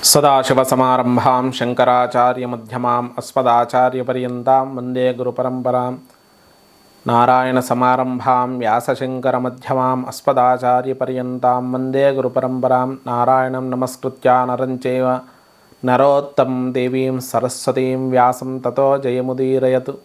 సదాశివసమారంభాం శంకరాచార్యమధ్యమాం అస్మదాచార్యపర్యంతాం వందే గురుపరంపరాం నారాయణసమారంభాం వ్యాసశంకరమధ్యమాం అస్మదాచార్యపర్యంతాం వందే గురుపరంపరాం నారాయణం నమస్కృత్య నరం చైవ నరోత్తమం దేవీం సరస్వతీం వ్యాసం తతో జయముదీరయతు.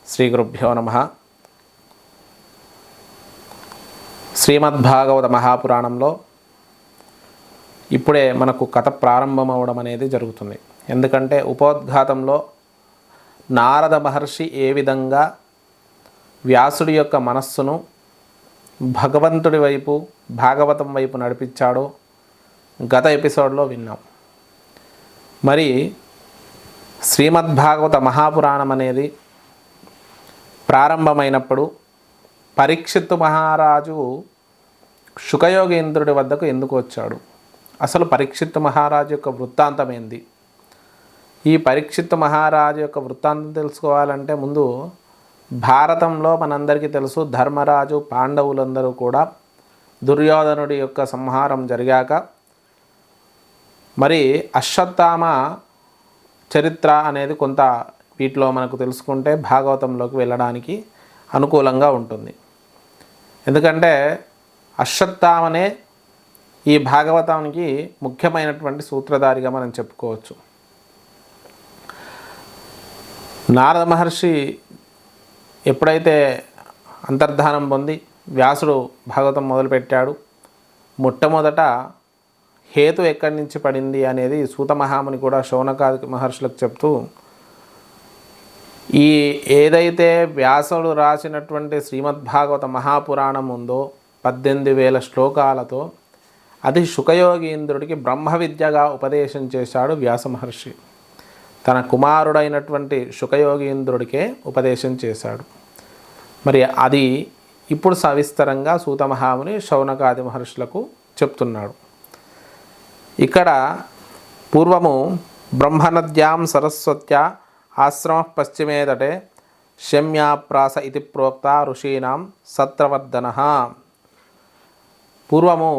శ్రీగురుభ్యో నమః. శ్రీమద్భాగవత మహాపురాణంలో ఇప్పుడే మనకు కథ ప్రారంభం అవడం అనేది జరుగుతుంది. ఎందుకంటే ఉపోద్ఘాతంలో నారద మహర్షి ఏ విధంగా వ్యాసుడి యొక్క మనస్సును భగవంతుడి వైపు భాగవతం వైపు నడిపించాడో గత ఎపిసోడ్లో విన్నాం. మరి శ్రీమద్భాగవత మహాపురాణం అనేది ప్రారంభమైనప్పుడు పరీక్షిత్తు మహారాజు శుకయోగేంద్రుడి వద్దకు ఎందుకు వచ్చాడు, అసలు పరీక్షిత్తు మహారాజు యొక్క వృత్తాంతం ఏంది? ఈ పరీక్షిత్తు మహారాజు యొక్క వృత్తాంతం తెలుసుకోవాలంటే ముందు భారతంలో మనందరికీ తెలుసు, ధర్మరాజు పాండవులందరూ కూడా దుర్యోధనుడి యొక్క సంహారం జరిగాక మరి అశ్వత్థామ చరిత్ర అనేది కొంత వీటిలో మనకు తెలుసుకుంటే భాగవతంలోకి వెళ్ళడానికి అనుకూలంగా ఉంటుంది. ఎందుకంటే అశ్వత్థామనే ఈ భాగవతానికి ముఖ్యమైనటువంటి సూత్రధారిగా మనం చెప్పుకోవచ్చు. నారద మహర్షి ఎప్పుడైతే అంతర్ధానం పొంది వ్యాసుడు భాగవతం మొదలుపెట్టాడు, మొట్టమొదట హేతు ఎక్కడి నుంచి పడింది అనేది సూత మహాముని కూడా శౌనకాది మహర్షులకు చెప్తూ, ఈ ఏదైతే వ్యాసుడు రాసినటువంటి శ్రీమద్భాగవత మహాపురాణం ఉందో 18,000 శ్లోకాలతో అది శుకయోగీంద్రుడికి బ్రహ్మ విద్యగా ఉపదేశం చేశాడు వ్యాస మహర్షి. తన కుమారుడైనటువంటి శుకయోగీంద్రుడికే ఉపదేశం చేశాడు. మరి అది ఇప్పుడు సవిస్తరంగా సూత మహాముని శౌనకాది మహర్షులకు చెప్తున్నాడు. ఇక్కడ పూర్వము బ్రహ్మనద్యాం సరస్వత్యా ఆశ్రమ పశ్చిమే తటే శమ్యాప్రాస ఇది ప్రోక్త ఋషీణాం సత్రవర్ధన. పూర్వము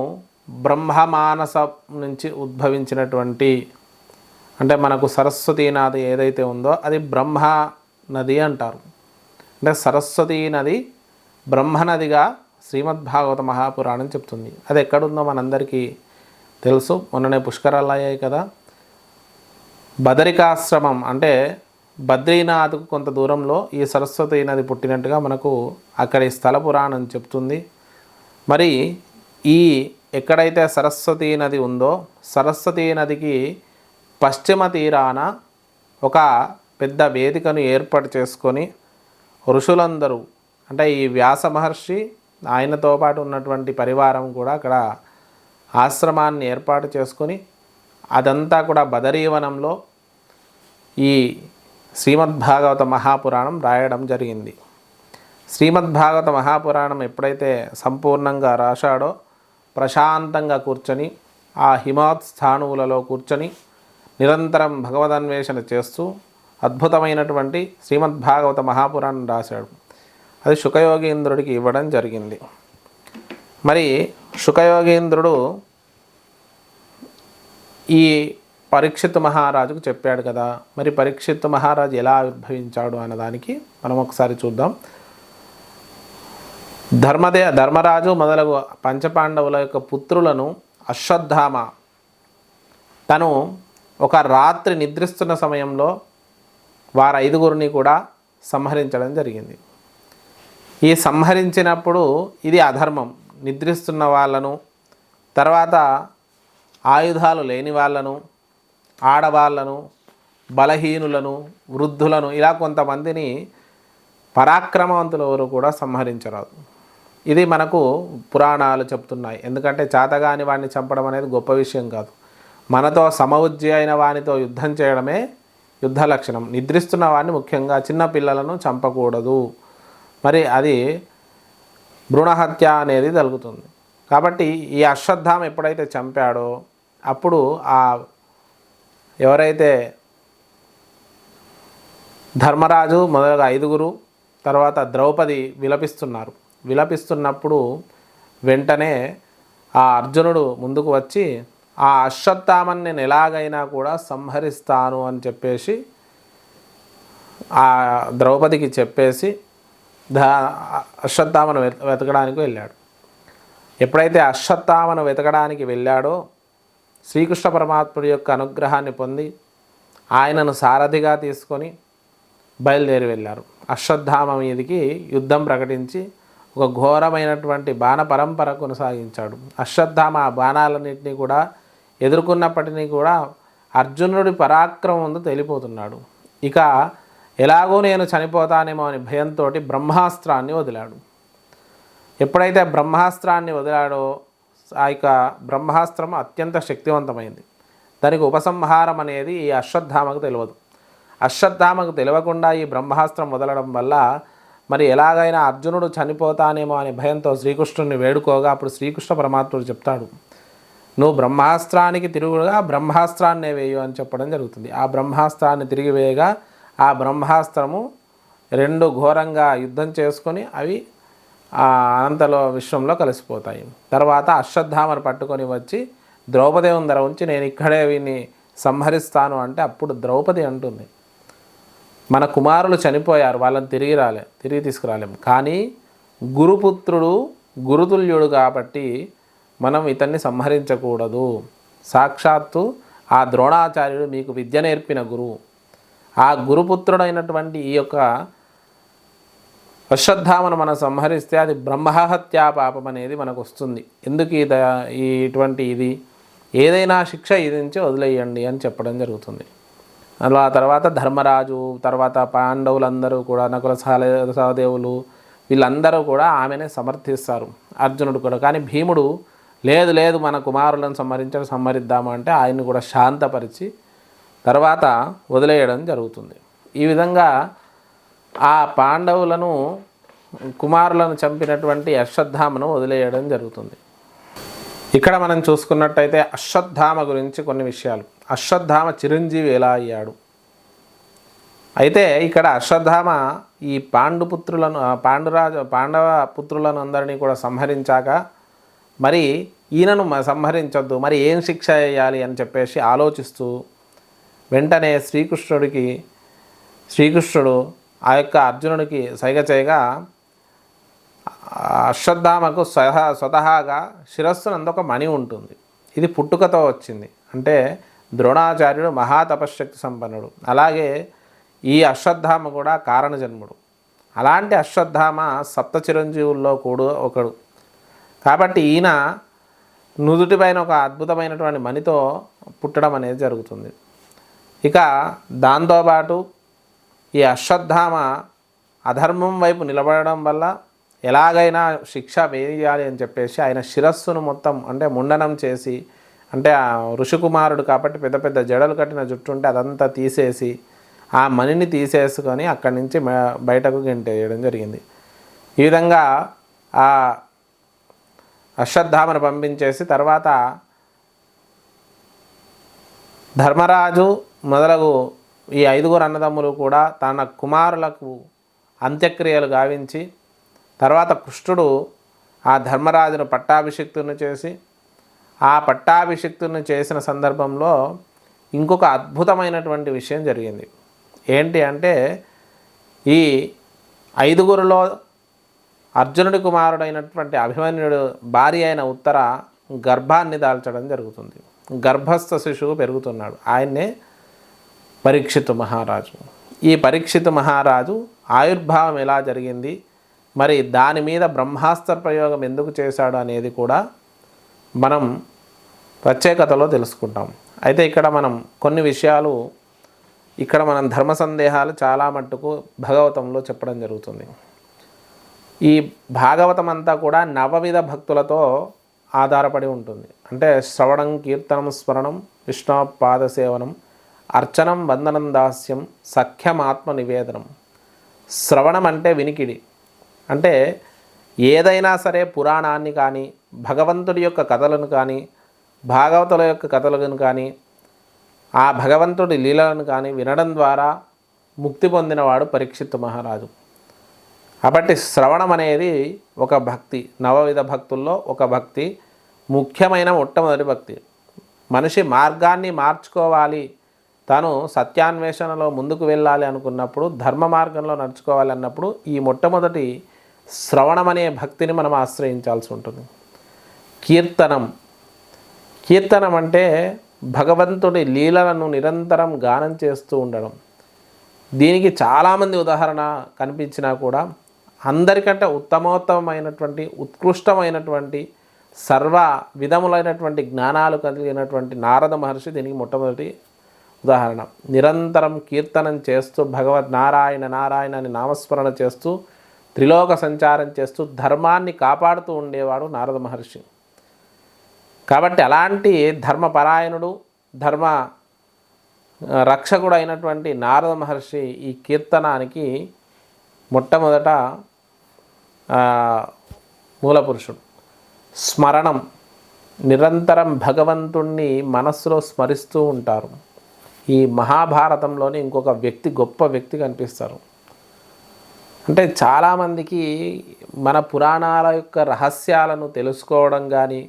బ్రహ్మమానస నుంచి ఉద్భవించినటువంటి, అంటే మనకు సరస్వతీ నది ఏదైతే ఉందో అది బ్రహ్మ నది అంటారు. అంటే సరస్వతీ నది బ్రహ్మనదిగా శ్రీమద్భాగవత మహాపురాణం చెప్తుంది. అది ఎక్కడుందో మనందరికీ తెలుసు, మొన్ననే పుష్కరాలు అయ్యాయి కదా. బదరికాశ్రమం అంటే బద్రీనాథ్కు కొంత దూరంలో ఈ సరస్వతీ నది పుట్టినట్టుగా మనకు అక్కడి స్థల పురాణం చెప్తుంది. మరి ఈ ఎక్కడైతే సరస్వతీ నది ఉందో సరస్వతీ నదికి పశ్చిమ తీరాన ఒక పెద్ద వేదికను ఏర్పాటు చేసుకొని ఋషులందరూ, అంటే ఈ వ్యాస మహర్షి ఆయనతో పాటు ఉన్నటువంటి పరివారం కూడా అక్కడ ఆశ్రమాన్ని ఏర్పాటు చేసుకొని అదంతా కూడా బదరీవనంలో ఈ శ్రీమద్భాగవత మహాపురాణం రాయడం జరిగింది. శ్రీమద్భాగవత మహాపురాణం ఎప్పుడైతే సంపూర్ణంగా రాశాడో ప్రశాంతంగా కూర్చొని ఆ హిమాత్ స్థానువులలో కూర్చొని నిరంతరం భగవదన్వేషణ చేస్తూ అద్భుతమైనటువంటి శ్రీమద్భాగవత మహాపురాణం రాశాడు. అది శుకయోగీంద్రుడికి ఇవ్వడం జరిగింది. మరి శుకయోగీంద్రుడు ఈ పరీక్షిత్తు మహారాజుకు చెప్పాడు కదా. మరి పరీక్షిత్తు మహారాజు ఎలా ఆవిర్భవించాడు అన్నదానికి మనం ఒకసారి చూద్దాం. ధర్మరాజు మొదలగు పంచపాండవుల యొక్క పుత్రులను అశ్వత్థామ తను ఒక రాత్రి నిద్రిస్తున్న సమయంలో వారు 5గురిని కూడా సంహరించడం జరిగింది. ఈ సంహరించినప్పుడు ఇది అధర్మం. నిద్రిస్తున్న వాళ్ళను, తర్వాత ఆయుధాలు లేని వాళ్ళను, ఆడవాళ్ళను, బలహీనులను, వృద్ధులను, ఇలా కొంతమందిని పరాక్రమవంతులు ఎవరు కూడా సంహరించరాదు. ఇది మనకు పురాణాలు చెప్తున్నాయి. ఎందుకంటే చేతగాని వాడిని చంపడం అనేది గొప్ప విషయం కాదు. మనతో సమవుజ్జి అయిన వానితో యుద్ధం చేయడమే యుద్ధ లక్షణం. నిద్రిస్తున్న వాడిని, ముఖ్యంగా చిన్న పిల్లలను చంపకూడదు. మరి అది భ్రూణహత్య అనేది జరుగుతుంది. కాబట్టి ఈ అశ్వత్థామ ఎప్పుడైతే చంపాడో అప్పుడు ఆ ఎవరైతే ధర్మరాజు మొదలుగా 5గురు, తర్వాత ద్రౌపది విలపిస్తున్నప్పుడు వెంటనే ఆ అర్జునుడు ముందుకు వచ్చి ఆ అశ్వత్థామని నేను ఎలాగైనా కూడా సంహరిస్తాను అని చెప్పేసి ఆ ద్రౌపదికి చెప్పేసి అశ్వత్థామను వెతకడానికి వెళ్ళాడు. ఎప్పుడైతే అశ్వత్థామను వెతకడానికి వెళ్ళాడో శ్రీకృష్ణ పరమాత్ముడి యొక్క అనుగ్రహాన్ని పొంది ఆయనను సారథిగా తీసుకొని బయలుదేరి వెళ్ళారు. అశ్వత్థామ మీదికి యుద్ధం ప్రకటించి ఒక ఘోరమైనటువంటి బాణ పరంపర కొనసాగించాడు. అశ్వత్థామ ఆ బాణాలన్నింటినీ కూడా ఎదుర్కొన్నప్పటినీ కూడా అర్జునుడి పరాక్రమం ముందు తేలిపోతున్నాడు. ఇక ఎలాగో నేను చనిపోతానేమో అని భయంతో బ్రహ్మాస్త్రాన్ని వదిలాడు. ఎప్పుడైతే బ్రహ్మాస్త్రాన్ని వదిలాడో ఆ యొక్క బ్రహ్మాస్త్రం అత్యంత శక్తివంతమైంది. దానికి ఉపసంహారం అనేది ఈ అశ్వత్థామకు తెలియదు. అశ్వత్థామకు తెలియకుండా ఈ బ్రహ్మాస్త్రం వదలడం వల్ల మరి ఎలాగైనా అర్జునుడు చనిపోతానేమో అనే భయంతో శ్రీకృష్ణుడిని వేడుకోగా అప్పుడు శ్రీకృష్ణ పరమాత్ముడు చెప్తాడు, నువ్వు బ్రహ్మాస్త్రానికి తిరుగుగా బ్రహ్మాస్త్రాన్నే వేయు అని చెప్పడం జరుగుతుంది. ఆ బ్రహ్మాస్త్రాన్ని తిరిగి వేయగా ఆ బ్రహ్మాస్త్రము రెండు ఘోరంగా యుద్ధం చేసుకొని అవి అనంతలో విశ్వంలో కలిసిపోతాయి. తర్వాత అశ్వత్థామను పట్టుకొని వచ్చి ద్రౌపది ముందర ఉంచి నేను ఇక్కడే వీని సంహరిస్తాను అంటే అప్పుడు ద్రౌపది అంటుంది, మన కుమారులు చనిపోయారు, వాళ్ళని తిరిగి తీసుకురాలేము, కానీ గురుపుత్రుడు గురుతుల్యుడు కాబట్టి మనం ఇతన్ని సంహరించకూడదు. సాక్షాత్తు ఆ ద్రోణాచార్యుడు మీకు విద్య నేర్పిన గురువు. ఆ గురుపుత్రుడైనటువంటి ఈ యొక్క అశ్వత్థామను మనం సంహరిస్తే అది బ్రహ్మహత్యా పాపం అనేది మనకు వస్తుంది. ఎందుకు ఇటువంటి ఇది ఏదైనా శిక్ష విధించి వదిలేయండి అని చెప్పడం జరుగుతుంది. అలా తర్వాత ధర్మరాజు, తర్వాత పాండవులందరూ కూడా నకుల సహదేవులు వీళ్ళందరూ కూడా ఆమెనే సమర్థిస్తారు, అర్జునుడు కూడా. కానీ భీముడు లేదు లేదు మన కుమారులను సంహరిద్దాము అంటే ఆయన్ని కూడా శాంతపరిచి తర్వాత వదిలేయడం జరుగుతుంది. ఈ విధంగా ఆ పాండవులను కుమారులను చంపినటువంటి అశ్వత్థామను వదిలేయడం జరుగుతుంది. ఇక్కడ మనం చూసుకున్నట్టయితే అశ్వత్థామ గురించి కొన్ని విషయాలు. అశ్వత్థామ చిరంజీవి ఎలా అయ్యాడు? అయితే ఇక్కడ అశ్వత్థామ ఈ పాండవ పుత్రులను అందరినీ కూడా సంహరించాక మరి ఈయనను సంహరించొద్దు, మరి ఏం శిక్ష వేయాలి అని చెప్పేసి ఆలోచిస్తూ వెంటనే శ్రీకృష్ణుడు ఆ యొక్క అర్జునుడికి సైగ చేయగా అశ్వత్థామకు స్వతహాగా శిరస్సునందు ఒక మణి ఉంటుంది. ఇది పుట్టుకతో వచ్చింది. అంటే ద్రోణాచార్యుడు మహాతపశక్తి సంపన్నుడు. అలాగే ఈ అశ్వత్థామ కూడా కారణజన్ముడు. అలాంటి అశ్వత్థామ సప్త చిరంజీవుల్లో కూడా ఒకడు. కాబట్టి ఈయన నుదుటిపైన ఒక అద్భుతమైనటువంటి మణితో పుట్టడం అనేది జరుగుతుంది. ఇక దాంతోపాటు ఈ అశ్వత్థామ అధర్మం వైపు నిలబడడం వల్ల ఎలాగైనా శిక్ష వేయాలి అని చెప్పేసి ఆయన శిరస్సును మొత్తం అంటే ముండనం చేసి, అంటే ఆ ఋషికుమారుడు కాబట్టి పెద్ద పెద్ద జడలు కట్టిన జుట్టు ఉంటే అదంతా తీసేసి ఆ మణిని తీసేసుకొని అక్కడి నుంచి బయటకు గెంటేయడం జరిగింది. ఈ విధంగా ఆ అశ్వత్థామను పంపించేసి తర్వాత ధర్మరాజు మొదలగు ఈ 5 అన్నదమ్ములు కూడా తన కుమారులకు అంత్యక్రియలు గావించి తర్వాత కృష్ణుడు ఆ ధర్మరాజును పట్టాభిషిక్తుని చేసి ఆ పట్టాభిషిక్తుని చేసిన సందర్భంలో ఇంకొక అద్భుతమైనటువంటి విషయం జరిగింది. ఏంటి అంటే ఈ 5లో అర్జునుడి కుమారుడైనటువంటి అభిమన్యుడు భార్య అయిన ఉత్తర గర్భాన్ని దాల్చడం జరుగుతుంది. గర్భస్థ శిశువు పెరుగుతున్నాడు. ఆయన్నే పరీక్షితు మహారాజు. ఈ పరీక్షితు మహారాజు ఆయుర్భావం ఎలా జరిగింది, మరి దాని మీద బ్రహ్మాస్త్ర ప్రయోగం ఎందుకు చేశాడు అనేది కూడా మనం ప్రత్యేకతలో తెలుసుకుంటాం. అయితే ఇక్కడ మనం కొన్ని విషయాలు మనం ధర్మ సందేహాలు చాలా మట్టుకు భాగవతంలో చెప్పడం జరుగుతుంది. ఈ భాగవతం అంతా కూడా నవవిధ భక్తులతో ఆధారపడి ఉంటుంది. అంటే శ్రవణం, కీర్తనం, స్మరణం, విష్ణు పాదసేవనం, అర్చనం, వందనం, దాస్యం, సఖ్యం, ఆత్మ నివేదనం. శ్రవణం అంటే వినికిడి. అంటే ఏదైనా సరే పురాణాన్ని కానీ భగవంతుడి యొక్క కథలను కానీ భాగవతుల యొక్క కథలను కానీ ఆ భగవంతుడి లీలలను కానీ వినడం ద్వారా ముక్తి పొందినవాడు పరీక్షిత్ మహారాజు. కాబట్టి శ్రవణం అనేది ఒక భక్తి, నవవిధ భక్తుల్లో ఒక భక్తి, ముఖ్యమైన మొట్టమొదటి భక్తి. మనిషి మార్గాన్ని మార్చుకోవాలి, తాను సత్యాన్వేషణలో ముందుకు వెళ్ళాలి అనుకున్నప్పుడు, ధర్మ మార్గంలో నడుచుకోవాలి అన్నప్పుడు ఈ మొట్టమొదటి శ్రవణం అనే భక్తిని మనం ఆశ్రయించాల్సి ఉంటుంది. కీర్తనం అంటే భగవంతుడి లీలలను నిరంతరం గానం చేస్తూ ఉండడం. దీనికి చాలామంది ఉదాహరణ కనిపించినా కూడా అందరికంటే ఉత్తమోత్తమైనటువంటి ఉత్కృష్టమైనటువంటి సర్వ విధములైనటువంటి జ్ఞానాలు కలిగినటువంటి నారద మహర్షి దీనికి మొట్టమొదటి ఉదాహరణ. నిరంతరం కీర్తనం చేస్తూ భగవద్ నారాయణ నారాయణ అని నామస్మరణ చేస్తూ త్రిలోక సంచారం చేస్తూ ధర్మాన్ని కాపాడుతూ ఉండేవాడు నారద మహర్షి. కాబట్టి అలాంటి ధర్మపరాయణుడు, ధర్మ రక్షకుడు అయినటువంటి నారద మహర్షి ఈ కీర్తనానికి మొట్టమొదట మూలపురుషుడు. స్మరణం, నిరంతరం భగవంతుణ్ణి మనస్సులో స్మరిస్తూ ఉంటారు. ఈ మహాభారతంలోని ఇంకొక వ్యక్తి, గొప్ప వ్యక్తి కనిపిస్తారు. అంటే చాలామందికి మన పురాణాల యొక్క రహస్యాలను తెలుసుకోవడం కానీ,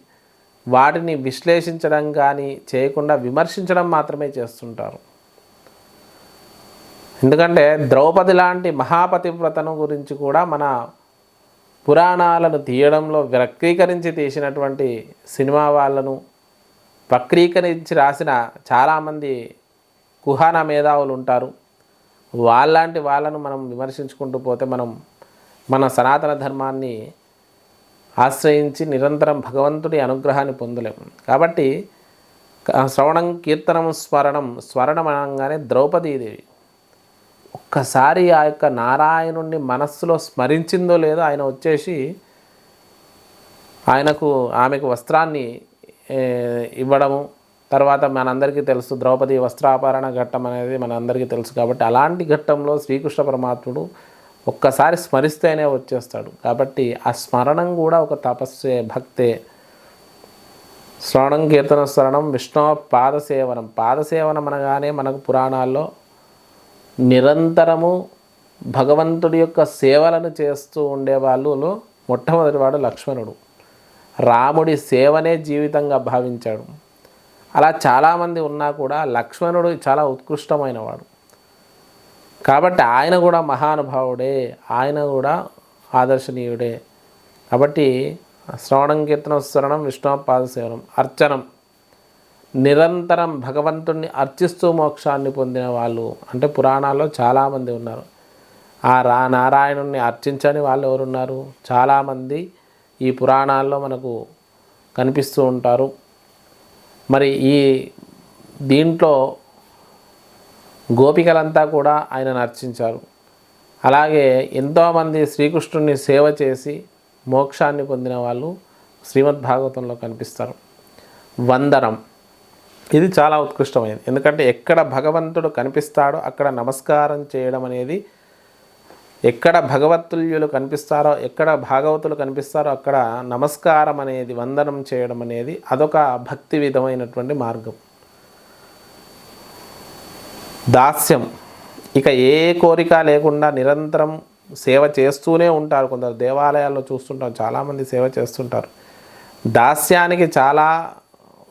వాటిని విశ్లేషించడం కానీ చేయకుండా విమర్శించడం మాత్రమే చేస్తుంటారు. ఎందుకంటే ద్రౌపది లాంటి మహాపతివ్రతను గురించి కూడా మన పురాణాలను తీయడంలో వ్యక్తీకరించి తీసినటువంటి సినిమా వాళ్ళను వక్రీకరించి రాసిన చాలామంది కుహాన మేధావులు ఉంటారు. వాళ్ళను మనం విమర్శించుకుంటూ పోతే మనం మన సనాతన ధర్మాన్ని ఆశ్రయించి నిరంతరం భగవంతుడి అనుగ్రహాన్ని పొందలేము. కాబట్టి శ్రవణం, కీర్తనం, స్మరణం అనగానే ద్రౌపదీదేవి ఒక్కసారి ఆ యొక్క నారాయణుణ్ణి మనస్సులో స్మరించిందో లేదో ఆయన వచ్చేసి ఆమెకు వస్త్రాన్ని ఇవ్వడము. తర్వాత మనందరికీ తెలుసు ద్రౌపది వస్త్రాపరణ ఘట్టం అనేది మనందరికీ తెలుసు. కాబట్టి అలాంటి ఘట్టంలో శ్రీకృష్ణ పరమాత్ముడు ఒక్కసారి స్మరిస్తేనే వచ్చేస్తాడు. కాబట్టి ఆ స్మరణం కూడా ఒక తపస్సే, భక్తే. శ్రవణం, కీర్తన, స్మరణం, విష్ణు పాదసేవనం. పాదసేవనం అనగానే మనకు పురాణాల్లో నిరంతరము భగవంతుడి యొక్క సేవలను చేస్తూ ఉండేవాళ్ళలో మొట్టమొదటివాడు లక్ష్మణుడు. రాముడి సేవనే జీవితంగా భావించాడు. అలా చాలామంది ఉన్నా కూడా లక్ష్మణుడు చాలా ఉత్కృష్టమైనవాడు. కాబట్టి ఆయన కూడా మహానుభావుడే, ఆయన కూడా ఆదర్శనీయుడే. కాబట్టి శ్రవణం, కీర్తన, స్మరణం, విష్ణు పాదసేవనం. అర్చనం, నిరంతరం భగవంతుణ్ణి అర్చిస్తూ మోక్షాన్ని పొందిన వాళ్ళు అంటే పురాణాల్లో చాలామంది ఉన్నారు. ఆ నారాయణుణ్ణి అర్చించని వాళ్ళు ఎవరున్నారు? చాలామంది ఈ పురాణాల్లో మనకు కనిపిస్తూ ఉంటారు. మరి ఈ దీంట్లో గోపికలంతా కూడా ఆయనను అర్చించారు. అలాగే ఎంతోమంది శ్రీకృష్ణుని సేవ చేసి మోక్షాన్ని పొందిన వాళ్ళు శ్రీమద్భాగవతంలో కనిపిస్తారు. వందనం, ఇది చాలా ఉత్కృష్టమైనది. ఎందుకంటే ఎక్కడ భగవంతుడు కనిపిస్తాడో అక్కడ నమస్కారం చేయడం అనేది, ఎక్కడ భగవత్తుల్యులు కనిపిస్తారో, ఎక్కడ భాగవతులు కనిపిస్తారో అక్కడ నమస్కారం అనేది, వందనం చేయడం అనేది అదొక భక్తి విధమైనటువంటి మార్గం. దాస్యం, ఇక ఏ కోరిక లేకుండా నిరంతరం సేవ చేస్తూనే ఉంటారు. కొందరు దేవాలయాల్లో చూస్తుంటాం, చాలామంది సేవ చేస్తుంటారు. దాస్యానికి చాలా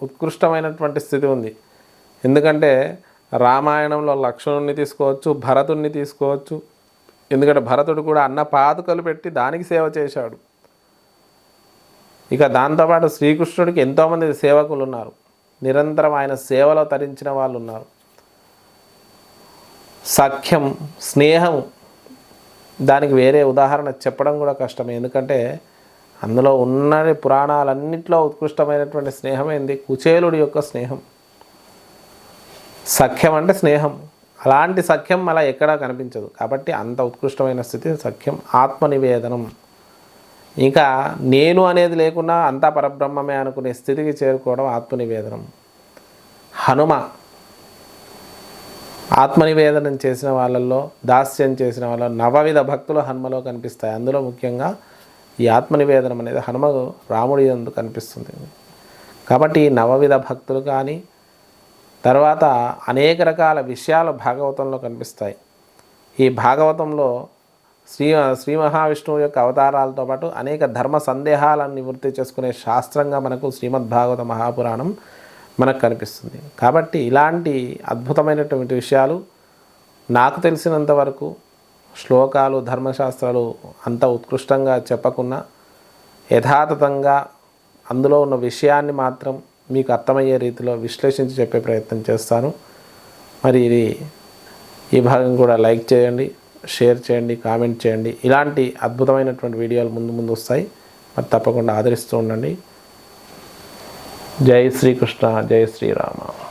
ఉత్కృష్టమైనటువంటి స్థితి ఉంది. ఎందుకంటే రామాయణంలో లక్ష్మణుడిని తీసుకోవచ్చు, భరతుడిని తీసుకోవచ్చు. ఎందుకంటే భరతుడు కూడా అన్న పాదుకలు పెట్టి దానికి సేవ చేశాడు. ఇక దాంతోపాటు శ్రీకృష్ణుడికి ఎంతోమంది సేవకులు ఉన్నారు, నిరంతరం ఆయన సేవలో తరించిన వాళ్ళు ఉన్నారు. సఖ్యం, స్నేహం, దానికి వేరే ఉదాహరణ చెప్పడం కూడా కష్టమే. ఎందుకంటే అందులో ఉన్న పురాణాలన్నింటిలో ఉత్కృష్టమైనటువంటి స్నేహం ఏంది? కుచేలుడి యొక్క స్నేహం. సఖ్యం అంటే స్నేహం. అలాంటి సఖ్యం అలా ఎక్కడా కనిపించదు. కాబట్టి అంత ఉత్కృష్టమైన స్థితి సఖ్యం. ఆత్మనివేదనం, ఇంకా నేను అనేది లేకుండా అంతా పరబ్రహ్మమే అనుకునే స్థితికి చేరుకోవడం ఆత్మనివేదనం. హనుమ, ఆత్మనివేదనం చేసిన వాళ్ళల్లో, దాస్యం చేసిన వాళ్ళలో నవవిధ భక్తులు హనుమలో కనిపిస్తాయి. అందులో ముఖ్యంగా ఈ ఆత్మనివేదనం అనేది హనుమ రాముడి యందు కనిపిస్తుంది. కాబట్టి ఈ నవవిధ భక్తులు కానీ తర్వాత అనేక రకాల విషయాలు భాగవతంలో కనిపిస్తాయి. ఈ భాగవతంలో శ్రీ మహావిష్ణువు యొక్క అవతారాలతో పాటు అనేక ధర్మ సందేహాలను నివృత్తి చేసుకునే శాస్త్రంగా మనకు శ్రీమద్భాగవత మహాపురాణం మనకు కనిపిస్తుంది. కాబట్టి ఇలాంటి అద్భుతమైనటువంటి విషయాలు నాకు తెలిసినంత వరకు శ్లోకాలు ధర్మశాస్త్రాలు అంత ఉత్కృష్టంగా చెప్పకున్నా యథాతథంగా అందులో ఉన్న విషయాన్ని మాత్రం మీకు అర్థమయ్యే రీతిలో విశ్లేషించి చెప్పే ప్రయత్నం చేస్తాను. మరి ఈ భాగం కూడా లైక్ చేయండి, షేర్ చేయండి, కామెంట్ చేయండి. ఇలాంటి అద్భుతమైనటువంటి వీడియోలు ముందు వస్తాయి. మరి తప్పకుండా ఆదరిస్తూ ఉండండి. జై శ్రీకృష్ణ, జై శ్రీరామ.